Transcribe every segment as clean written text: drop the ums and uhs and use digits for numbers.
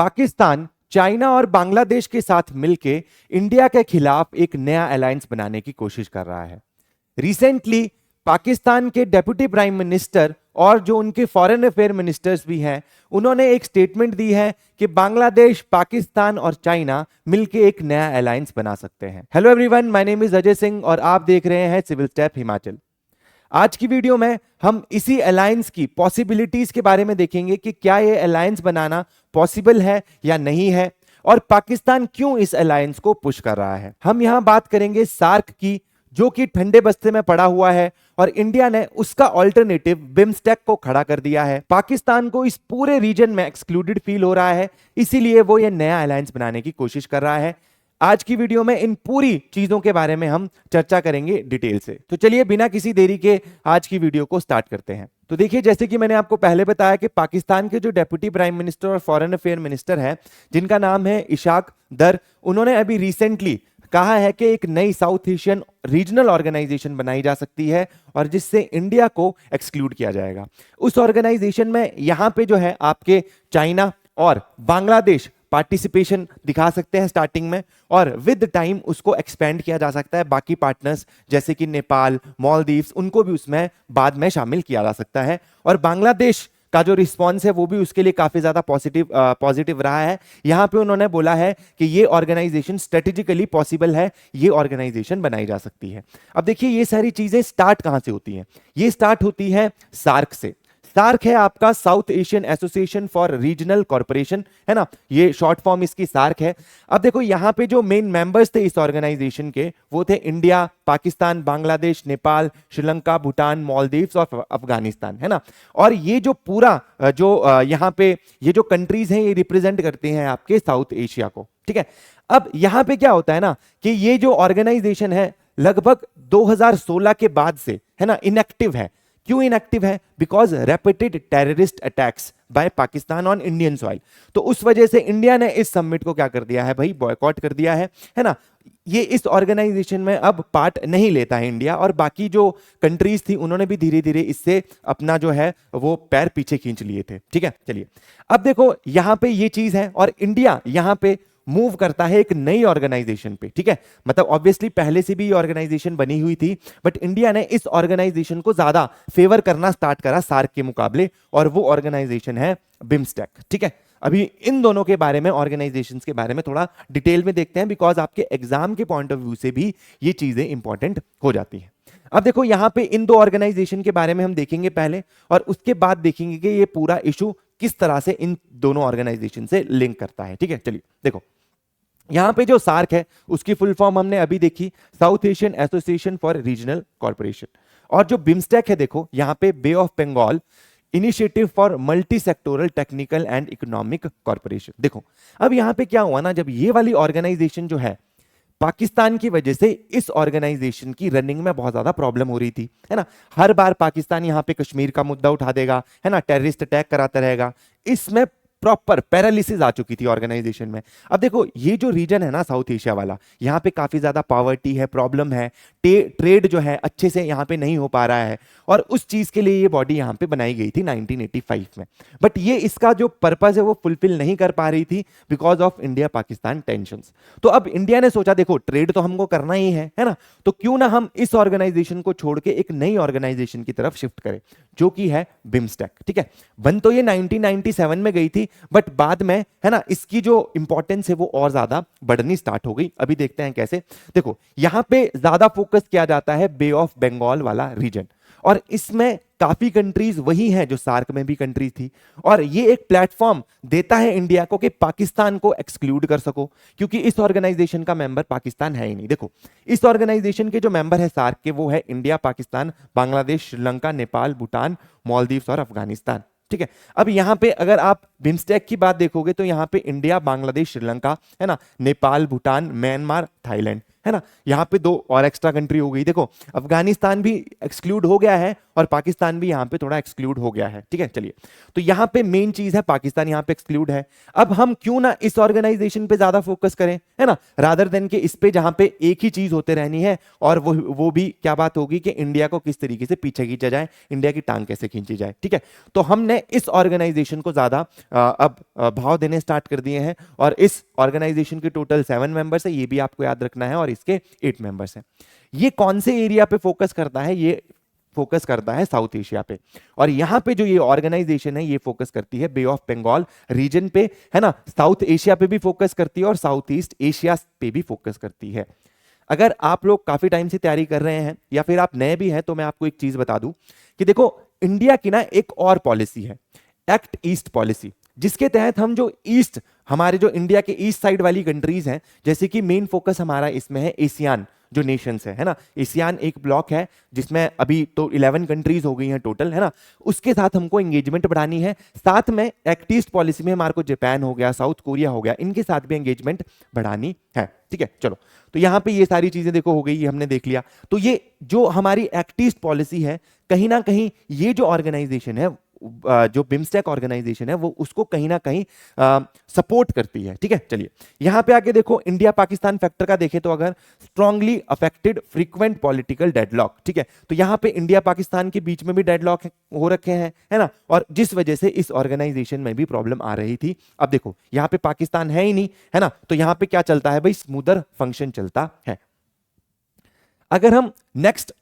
Pakistan China और बांग्लादेश के साथ मिलकर इंडिया के खिलाफ एक नया अलायंस बनाने की कोशिश कर रहा है। रिसेंटली पाकिस्तान के डेप्यूटी प्राइम मिनिस्टर और जो उनके फॉरेन अफेयर मिनिस्टर्स भी हैं, उन्होंने एक स्टेटमेंट दी है कि बांग्लादेश, पाकिस्तान और चाइना मिलकर एक नया अलायंस बना सकते हैं। Hello everyone, my name is Ajay Singh और आप देख रहे हैं सिविल स्टेप हिमाचल। आज की वीडियो में हम इसी अलायंस की पॉसिबिलिटीज के बारे में देखेंगे कि क्या ये अलायंस बनाना पॉसिबल है या नहीं है, और पाकिस्तान क्यों इस अलायंस को पुश कर रहा है। हम यहां बात करेंगे सार्क की, जो कि ठंडे बस्ते में पड़ा हुआ है और इंडिया ने उसका ऑल्टरनेटिव बिम्स्टेक को खड़ा कर दिया है। पाकिस्तान को इस पूरे रीजन में एक्सक्लूडेड फील हो रहा है, इसीलिए वो ये नया अलायंस बनाने की कोशिश कर रहा है। आज की वीडियो में इन पूरी चीजों के बारे में हम चर्चा करेंगे डिटेल से। तो चलिए बिना किसी देरी के आज की वीडियो को स्टार्ट करते हैं। तो देखिए, जैसे कि मैंने आपको पहले बताया कि पाकिस्तान के जो डेप्यूटी प्राइम मिनिस्टर और फॉरेन अफेयर मिनिस्टर है, जिनका नाम है इशाक दर, उन्होंने अभी रिसेंटली कहा है कि एक नई साउथ एशियन रीजनल ऑर्गेनाइजेशन बनाई जा सकती है और जिससे इंडिया को एक्सक्लूड किया जाएगा। उस ऑर्गेनाइजेशन में यहां पे जो है आपके चाइना और बांग्लादेश पार्टिसिपेशन दिखा सकते हैं स्टार्टिंग में, और विद टाइम उसको एक्सपेंड किया जा सकता है। बाकी पार्टनर्स जैसे कि नेपाल, मालदीव्स, उनको भी उसमें बाद में शामिल किया जा सकता है। और बांग्लादेश का जो रिस्पॉन्स है वो भी उसके लिए काफी ज्यादा पॉजिटिव रहा है। यहां पे उन्होंने बोला है कि ये ऑर्गेनाइजेशन स्ट्रेटेजिकली पॉसिबल है, ये ऑर्गेनाइजेशन बनाई जा सकती है। अब देखिए, ये सारी चीजें स्टार्ट कहां से होती हैं? ये स्टार्ट होती है सार्क से। सार्क है आपका south Asian Association for Regional corporation, है ना, ये शॉर्ट फॉर्म इसकी सार्क है। अब देखो, यहां पे जो मेन मेंबर्स थे इस ऑर्गेनाइजेशन के, वो थे इंडिया, पाकिस्तान, बांग्लादेश, नेपाल, श्रीलंका, भूटान, मालदीव्स और अफगानिस्तान, है ना। और ये जो पूरा जो यहां पे ये जो कंट्रीज हैं, ये रिप्रेजेंट करते हैं आपके साउथ एशिया को, ठीक है। अब यहां पे क्या होता है ना कि ये जो ऑर्गेनाइजेशन है लगभग 2016 के बाद से, है ना, इनएक्टिव है। क्यों इनएक्टिव है? Because repeated terrorist attacks by Pakistan on Indian soil. तो उस वजह से इंडिया ने इस समिट को क्या कर दिया है भाई, बॉयकॉट कर दिया है ना। ये इस ऑर्गेनाइजेशन में अब पार्ट नहीं लेता है इंडिया, और बाकी जो कंट्रीज थी उन्होंने भी धीरे धीरे इससे अपना जो है वो पैर पीछे खींच लिए थे, ठीक है। चलिए, अब देखो यहां पे ये चीज है और इंडिया यहां पे मूव करता है एक नई ऑर्गेनाइजेशन पे, ठीक है। मतलब ऑब्वियसली पहले से भी ये ऑर्गेनाइजेशन बनी हुई थी, बट इंडिया ने इस ऑर्गेनाइजेशन को ज्यादा फेवर करना स्टार्ट करा सार्क के मुकाबले, और वो ऑर्गेनाइजेशन है बिम्स्टेक, ठीक है। अभी इन दोनों के बारे में, ऑर्गेनाइजेशंस के बारे में थोड़ा डिटेल में देखते हैं, बिकॉज आपके एग्जाम के पॉइंट ऑफ व्यू से भी ये चीजें इंपॉर्टेंट हो जाती हैं। अब देखो, यहां पे इन दो ऑर्गेनाइजेशन के बारे में हम देखेंगे पहले, और उसके बाद देखेंगे कि ये पूरा इशू किस तरह से इन दोनों ऑर्गेनाइजेशन से लिंक करता है, ठीक है। चलिए देखो, यहां पे जो सार्क है उसकी फुल फॉर्म हमने अभी देखी, South Asian Association for Regional corporation. और जो बिम्स्टेक है, देखो यहां पे Bay of Bengal initiative for multi sectoral technical and economic corporation. देखो, अब यहां पे क्या हुआ ना, जब ये वाली ऑर्गेनाइजेशन जो है, पाकिस्तान की वजह से इस ऑर्गेनाइजेशन की रनिंग में बहुत ज्यादा प्रॉब्लम हो रही थी, है ना। हर बार पाकिस्तान यहां पे कश्मीर का मुद्दा उठा देगा, है ना, टेररिस्ट अटैक कराता रहेगा। इसमें प्रॉपर पैरालिसिस आ चुकी थी ऑर्गेनाइजेशन में। अब देखो, ये जो रीजन है ना साउथ एशिया वाला, यहाँ पे काफी ज्यादा पॉवर्टी है, प्रॉब्लम है, ट्रेड जो है अच्छे से यहाँ पे नहीं हो पा रहा है, और उस चीज के लिए ये बॉडी यहाँ पे बनाई गई थी 1985 में। बट ये इसका जो पर्पस है वो फुलफिल नहीं कर पा रही थी because of India Pakistan tensions. तो अब इंडिया ने सोचा, देखो ट्रेड तो हमको करना ही है ना, तो क्यों ना हम इस ऑर्गेनाइजेशन को छोड़ के एक नई ऑर्गेनाइजेशन की तरफ शिफ्ट करें, जो कि है बिम्स्टेक, ठीक है। बन तो ये 1997 में गई थी, बट बाद में, है ना, इसकी जो इंपॉर्टेंस है वो और ज्यादा बढ़नी स्टार्ट हो गई। अभी देखते हैं कैसे। देखो, यहां पे ज्यादा फोकस किया जाता है बे ऑफ बंगाल वाला रीजन, और इसमें काफी कंट्रीज वही हैं जो सार्क में भी कंट्रीज थी, और ये एक प्लेटफॉर्म देता है इंडिया को कि पाकिस्तान को एक्सक्लूड कर सको, क्योंकि इस ऑर्गेनाइजेशन का मेंबर पाकिस्तान है ही नहीं। देखो, इस ऑर्गेनाइजेशन के जो मेंबर है सार्क के, वो है इंडिया, पाकिस्तान, बांग्लादेश, श्रीलंका, नेपाल, भूटान, मालदीव्स और अफगानिस्तान, ठीक है। अब यहां पे अगर आप बिम्स्टेक की बात देखोगे तो यहां पे इंडिया, बांग्लादेश, श्रीलंका, है ना, नेपाल, भूटान, म्यांमार, थाईलैंड, है ना, यहां पे दो और एक्स्ट्रा कंट्री हो गई। देखो, अफगानिस्तान भी एक्सक्लूड हो गया है और पाकिस्तान भी यहाँ पे थोड़ा एक्सक्लूड हो गया है, ठीक है। चलिए, तो यहाँ पे मेन चीज है पाकिस्तान यहाँ पे एक्सक्लूड है। अब हम क्यों ना इस ऑर्गेनाइजेशन पे ज्यादा फोकस करें, है ना, रादर देन के इस पे जहां पे एक ही चीज होते रहनी है, और वो भी क्या बात होगी कि इंडिया को किस तरीके से पीछे खींचा जाए, इंडिया की टांग कैसे खींची जाए, ठीक है। तो हमने इस ऑर्गेनाइजेशन को ज्यादा अब भाव देने स्टार्ट कर दिए हैं, और इस ऑर्गेनाइजेशन के टोटल 7 मेंबर्स है, ये भी आपको याद रखना है, और इसके 8 मेंबर्स हैं। ये कौन से एरिया पे फोकस करता है, ये फोकस करता है साउथ एशिया पे, और यहां पे जो ये ऑर्गेनाइजेशन है ये फोकस करती है बे ऑफ बंगाल रीजन पे, है ना, साउथ एशिया पे भी फोकस करती है और साउथ ईस्ट एशिया पे भी फोकस करती है। अगर आप लोग काफी टाइम से तैयारी कर रहे हैं या फिर आप नए भी हैं, तो मैं आपको एक चीज बता दूं कि देखो, इंडिया की ना एक और पॉलिसी है, एक्ट ईस्ट पॉलिसी, जिसके तहत हम जो ईस्ट, हमारे जो इंडिया के ईस्ट साइड वाली कंट्रीज हैं, जैसे कि मेन फोकस हमारा इसमें है एशियान जो नेशंस है ना, एशियान एक ब्लॉक है जिसमें अभी तो 11 कंट्रीज हो गई हैं टोटल, है ना, उसके साथ हमको एंगेजमेंट बढ़ानी है। साथ में एक्ट ईस्ट पॉलिसी में हमारे को जापान हो गया, साउथ कोरिया हो गया, इनके साथ भी एंगेजमेंट बढ़ानी है, ठीक है। चलो, तो यहां पे ये सारी चीजें देखो हो गई, ये हमने देख लिया। तो ये जो हमारी एक्ट ईस्ट पॉलिसी है, कहीं ना कहीं ये जो ऑर्गेनाइजेशन है, जो बिम्स्टेक ऑर्गेनाइजेशन है, वो उसको कहीं ना कहीं सपोर्ट करती है, ठीक है। चलिए, यहां पे आके देखो, इंडिया पाकिस्तान फैक्टर का देखें तो अगर strongly affected frequent political deadlock, ठीक है, तो यहां पे इंडिया पाकिस्तान के बीच में भी डेडलॉक हो रखे हैं, है ना, और जिस वजह से इस ऑर्गेनाइजेशन में भी प्रॉब्लम आ रही थी। अब देखो, यहां पे पाकिस्तान है ही नहीं, है ना, तो यहां पे क्या चलता है भाई, स्मूदर फंक्शन चलता है। अगर हम नेक्स्ट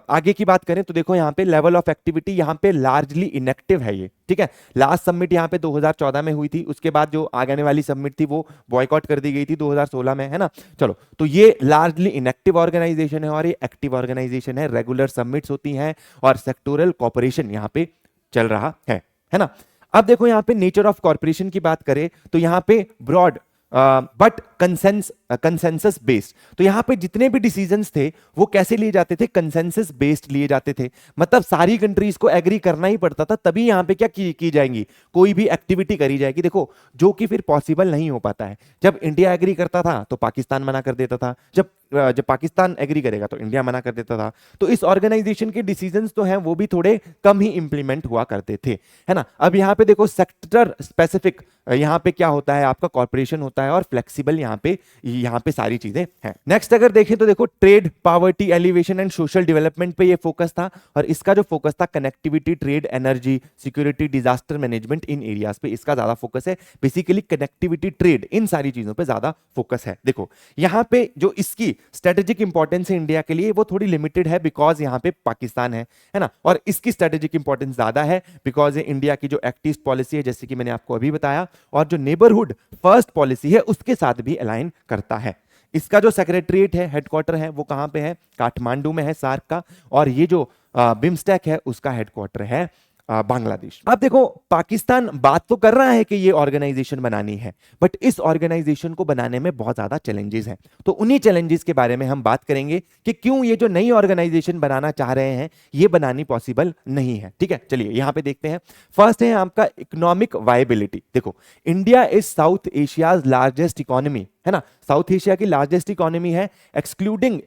आगे की बात करें तो देखो, यहां पे लेवल ऑफ एक्टिविटी यहां पे लार्जली इनएक्टिव है ये, ठीक है। लास्ट सबमिट यहां पे 2014 में हुई थी, उसके बाद जो आगे वाली सबमिट थी वो बॉयकॉट कर दी गई थी 2016 में, है ना। चलो, तो ये लार्जली इनएक्टिव ऑर्गेनाइजेशन है और ये एक्टिव ऑर्गेनाइजेशन है, रेगुलर सबमिट्स होती हैं और सेक्टोरल कॉर्पोरेशन यहां पे चल रहा है ना। अब देखो, यहां पे नेचर ऑफ कॉर्पोरेशन की बात करें तो यहां पे ब्रॉड बट कंसेंसस बेस्ड, तो यहां पे जितने भी डिसीजंस थे वो कैसे लिए जाते थे, कंसेंसस बेस्ड लिए जाते थे, मतलब सारी कंट्रीज को एग्री करना ही पड़ता था, तभी यहां पे क्या की जाएंगी, कोई भी एक्टिविटी करी जाएगी। देखो, जो कि फिर पॉसिबल नहीं हो पाता है। जब इंडिया एग्री करता था तो पाकिस्तान मना कर देता था, जब पाकिस्तान एग्री करेगा तो इंडिया मना कर देता था। तो इस ऑर्गेनाइजेशन के डिसीजंस तो हैं वो भी थोड़े कम ही इंप्लीमेंट हुआ करते थे, है ना। अब यहां पे देखो, सेक्टर स्पेसिफिक यहां पे क्या होता है, आपका कॉर्पोरेशन होता है, और फ्लेक्सिबल यहां पे सारी चीजें हैं। नेक्स्ट अगर देखें तो देखो, trade, poverty alleviation and social development पे ये फोकस था, और इसका जो फोकस था connectivity, trade, energy, security, disaster management, इन एरियाज पे इसका ज्यादा फोकस है। बेसिकली कनेक्टिविटी, ट्रेड, इन सारी चीजों पे ज्यादा फोकस है। देखो, यहां पे जो इसकी स्ट्रेटेजिक इंपॉर्टेंस है इंडिया के लिए, वो थोड़ी लिमिटेड है, बिकॉज यहां पे पाकिस्तान है ना, और इसकी स्ट्रेटेजिक इंपॉर्टेंस ज्यादा है बिकॉज इंडिया की जो एक्ट ईस्ट पॉलिसी है, जैसे कि मैंने आपको अभी बताया, और जो नेबरहुड फर्स्ट पॉलिसी है उसके साथ भी अलाइन करता है। इसका जो सेक्रेटरीट है, हेडक्वार्टर है, वो कहां पे है, काठमांडू में है, सार्क का, और ये जो बिम्स्टेक है उसका हेडक्वार्टर है बांग्लादेश। अब देखो, पाकिस्तान बात तो कर रहा है कि ये ऑर्गेनाइजेशन बनानी है, बट इस ऑर्गेनाइजेशन को बनाने में बहुत ज्यादा चैलेंजेस हैं। तो उन्हीं चैलेंजेस के बारे में हम बात करेंगे कि क्यों ये जो नई ऑर्गेनाइजेशन बनाना चाह रहे हैं ये बनानी पॉसिबल नहीं है, ठीक है। चलिए, यहां पे देखते हैं। फर्स्ट है आपका इकोनॉमिक वायबिलिटी। देखो, India is south Asia's largest economy, है ना, साउथ एशिया की लार्जेस्ट इकोनॉमी है, excluding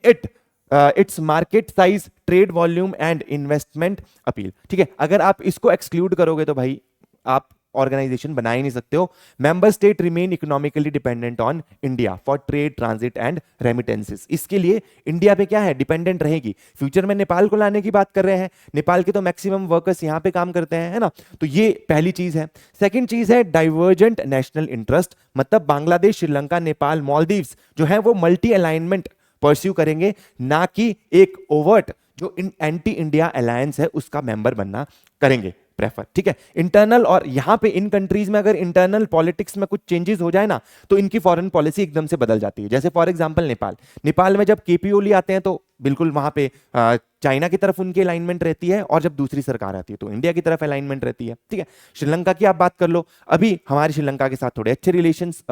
its market size, trade volume and investment appeal, ठीक है। अगर आप इसको एक्सक्लूड करोगे तो भाई आप ऑर्गेनाइजेशन बना ही नहीं सकते हो। Member state remain economically dependent on India for trade, transit and remittances. इसके लिए इंडिया पे क्या है, डिपेंडेंट रहेगी। फ्यूचर में नेपाल को लाने की बात कर रहे हैं, नेपाल के तो मैक्सिमम वर्कर्स यहां पे काम करते हैं, है ना, तो ये पहली चीज है। सेकंड चीज है डाइवर्जेंट नेशनल इंटरेस्ट, मतलब बांग्लादेश, श्रीलंका, नेपाल, मालदीव्स जो है वो मल्टी अलाइनमेंट परस्यू करेंगे, ना कि एक ओवर्ट जो एंटी इंडिया अलायंस है उसका मेंबर बनना करेंगे प्रेफर, ठीक है। इंटरनल, और यहां पे इन कंट्रीज में अगर इंटरनल पॉलिटिक्स में कुछ चेंजेस हो जाए ना तो इनकी फॉरेन पॉलिसी एकदम से बदल जाती है। जैसे फॉर एग्जांपल नेपाल में जब केपी ओली आते हैं तो बिल्कुल वहां पे चाइना की तरफ उनकी अलाइनमेंट रहती है, और जब दूसरी सरकार आती है तो इंडिया की तरफ अलाइनमेंट रहती है, ठीक है। श्रीलंका की आप बात कर लो, अभी हमारे श्रीलंका के साथ थोड़े अच्छे रिलेशंस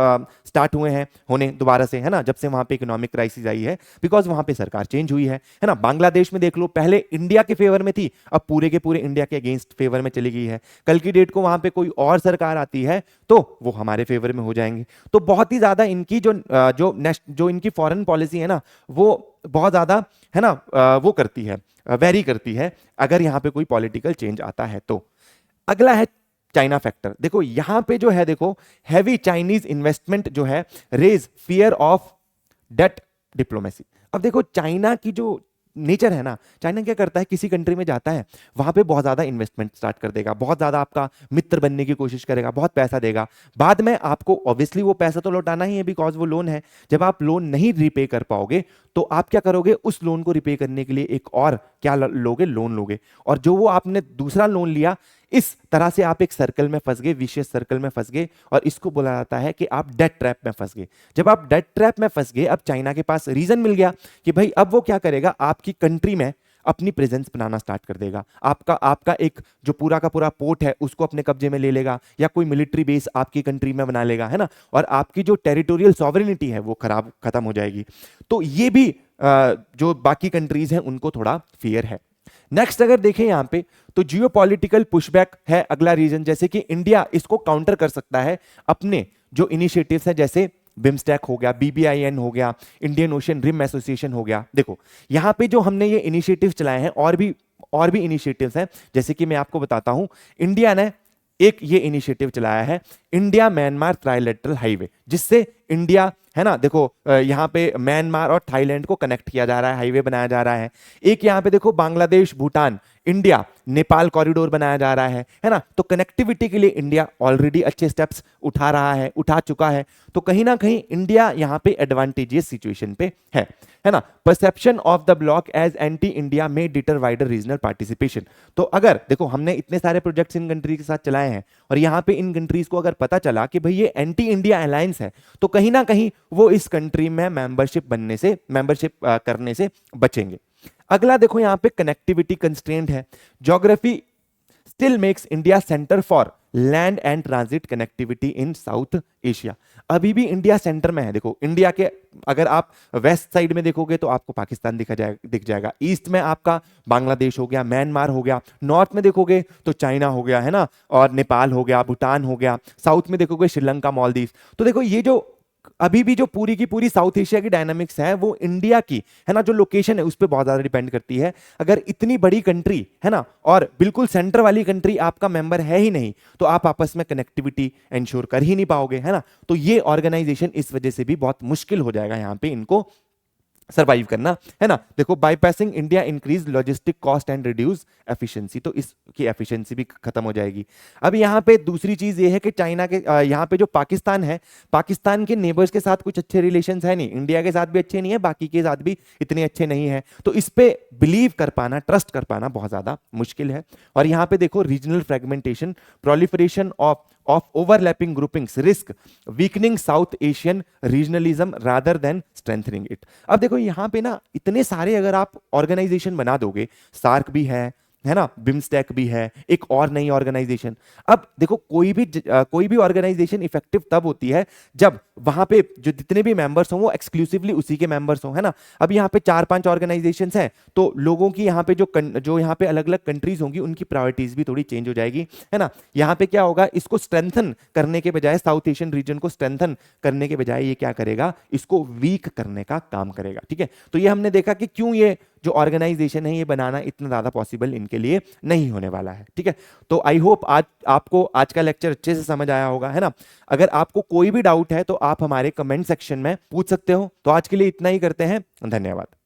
स्टार्ट हुए हैं होने दोबारा से, है ना, जब से वहां पे इकोनॉमिक क्राइसिस आई है, बिकॉज वहां पे सरकार चेंज हुई है ना। बांग्लादेश में देख लो, पहले इंडिया के फेवर में थी, अब पूरे के पूरे इंडिया के अगेंस्ट फेवर में चली गई है। कल की डेट को वहां पे कोई और सरकार आती है तो वो हमारे फेवर में हो जाएंगे। तो बहुत ही ज्यादा इनकी जो इनकी फॉरेन पॉलिसी है ना, वो बहुत ज्यादा, है ना, वो करती है, वेरी करती है अगर यहां पे कोई पॉलिटिकल चेंज आता है तो। अगला है चाइना फैक्टर। देखो यहां पे जो है, देखो हैवी चाइनीज इन्वेस्टमेंट जो है raise fear of debt diplomacy. अब देखो चाइना की जो नेचर है ना, चाइना क्या करता है, किसी कंट्री में जाता है, वहां पे बहुत ज्यादा इन्वेस्टमेंट स्टार्ट कर देगा, बहुत ज्यादा आपका मित्र बनने की कोशिश करेगा, बहुत पैसा देगा, बाद में आपको ऑब्वियसली वो पैसा तो लौटाना ही है बिकॉज वो लोन है। जब आप लोन नहीं रिपे कर पाओगे तो आप क्या करोगे, उस लोन को रिपे करने के लिए एक और क्या लोगे, लोन लोगे, और जो वो आपने दूसरा लोन लिया, इस तरह से आप एक सर्कल में फंस गए, विशियस सर्कल में फंस गए, और इसको बोला जाता है कि आप डेट ट्रैप में फंस गए। जब आप डेट ट्रैप में फंस गए, अब चाइना के पास रीजन मिल गया कि भाई अब वो क्या करेगा, आपकी कंट्री में अपनी प्रेजेंस बनाना स्टार्ट कर देगा, आपका आपका एक जो पूरा का पूरा पोर्ट है उसको अपने कब्जे में ले लेगा, या कोई मिलिट्री बेस आपकी कंट्री में बना लेगा, है ना, और आपकी जो टेरिटोरियल सॉवरेनिटी है वो खत्म हो जाएगी। तो ये भी जो बाकी कंट्रीज हैं उनको थोड़ा फियर है। नेक्स्ट अगर देखें यहां पे तो जियोपॉलिटिकल पुशबैक है अगला रीजन, जैसे कि इंडिया इसको काउंटर कर सकता है अपने जो इनिशिएटिव्स हैं, जैसे बिम्स्टेक हो गया, BBIN हो गया, इंडियन ओशन रिम एसोसिएशन हो गया। देखो यहां पे जो हमने ये इनिशिएटिव्स चलाए हैं, और भी इनिशिएटिव्स हैं, जैसे कि मैं आपको बताता हूं, इंडिया ने एक ये इनिशिएटिव चलाया है, इंडिया म्यांमार ट्राइलेटरल हाईवे, जिससे इंडिया, है ना, देखो यहां पे म्यांमार और थाईलैंड को कनेक्ट किया जा रहा है, हाईवे बनाया जा रहा है। एक यहां पे देखो बांग्लादेश, भूटान, इंडिया, नेपाल कॉरिडोर बनाया जा रहा है ना। तो कनेक्टिविटी के लिए इंडिया ऑलरेडी अच्छे स्टेप्स उठा चुका है। तो कहीं ना कहीं इंडिया यहां पे एडवांटेजियस सिचुएशन पे है ना। Perception of the block as anti India में डिटर वाइडर रीजनल पार्टिसिपेशन। तो अगर देखो हमने इतने सारे प्रोजेक्ट्स इन कंट्री के साथ चलाए हैं, और यहां पे इन कंट्रीज को अगर पता चला कि भाई ये एंटी इंडिया अलायंस है, तो कहीं ना कहीं वो इस कंट्री में मेंबरशिप करने से बचेंगे। अगला देखो यहां पे कनेक्टिविटी कंस्ट्रेंट है, geography still makes India centre for land and transit connectivity in south Asia. अभी भी इंडिया सेंटर में है। देखो इंडिया के अगर आप वेस्ट साइड में देखोगे तो आपको पाकिस्तान दिख जाएगा, ईस्ट में आपका बांग्लादेश हो गया, म्यांमार हो गया, नॉर्थ में देखोगे तो चाइना हो गया, है ना, और नेपाल हो गया, भूटान हो गया, साउथ में देखोगे श्रीलंका, मालदीव। तो देखो ये जो अभी भी जो पूरी की पूरी साउथ एशिया की डायनामिक्स है वो इंडिया की, है ना, जो लोकेशन है उस पर बहुत ज्यादा डिपेंड करती है। अगर इतनी बड़ी कंट्री है ना, और बिल्कुल सेंटर वाली कंट्री आपका मेंबर है ही नहीं, तो आप आपस में कनेक्टिविटी इंश्योर कर ही नहीं पाओगे, है ना। तो ये ऑर्गेनाइजेशन इस वजह से भी बहुत मुश्किल हो जाएगा यहां पे इनको सर्वाइव करना, है ना। देखो bypassing India increase logistic cost and reduce efficiency, तो इसकी एफिशिएंसी भी खत्म हो जाएगी। अब यहाँ पे दूसरी चीज ये है कि चाइना के यहाँ पे जो पाकिस्तान है, पाकिस्तान के नेबर्स के साथ कुछ अच्छे रिलेशंस है नहीं, इंडिया के साथ भी अच्छे नहीं है, बाकी के साथ भी इतने अच्छे नहीं है। तो इस पे बिलीव कर पाना, ट्रस्ट कर पाना बहुत ज्यादा मुश्किल है। और यहाँ पे देखो regional fragmentation, proliferation of overlapping groupings risk weakening South Asian regionalism rather than strengthening it। अब देखो यहां पे ना इतने सारे अगर आप ऑर्गेनाइजेशन बना दोगे, सार्क भी है ना, बिम्स्टेक भी है, एक और नई ऑर्गेनाइजेशन। अब देखो कोई भी ऑर्गेनाइजेशन इफेक्टिव तब होती है जब वहां पे जो जितने भी मेंबर्स हों वो एक्सक्लूसिवली उसी के मेंबर्स हों, है ना। अब यहाँ पे 4-5 ऑर्गेनाइजेशंस हैं, तो लोगों की यहाँ पे जो यहाँ पे अलग अलग कंट्रीज होंगी उनकी प्रायोरिटीज भी थोड़ी चेंज हो जाएगी, है ना। यहाँ पे क्या होगा, इसको स्ट्रेंथन करने के बजाय, साउथ एशियन रीजन को स्ट्रेंथन करने के बजाय ये क्या करेगा, इसको वीक करने का काम करेगा, ठीक है। तो ये हमने देखा कि क्यों ये जो ऑर्गेनाइजेशन है ये बनाना इतना ज्यादा पॉसिबल इनके लिए नहीं होने वाला है, ठीक है। तो आई होप आज आपको आज का लेक्चर अच्छे से समझ आया होगा, है ना। अगर आपको कोई भी डाउट है तो आप हमारे कमेंट सेक्शन में पूछ सकते हो। तो आज के लिए इतना ही करते हैं, धन्यवाद।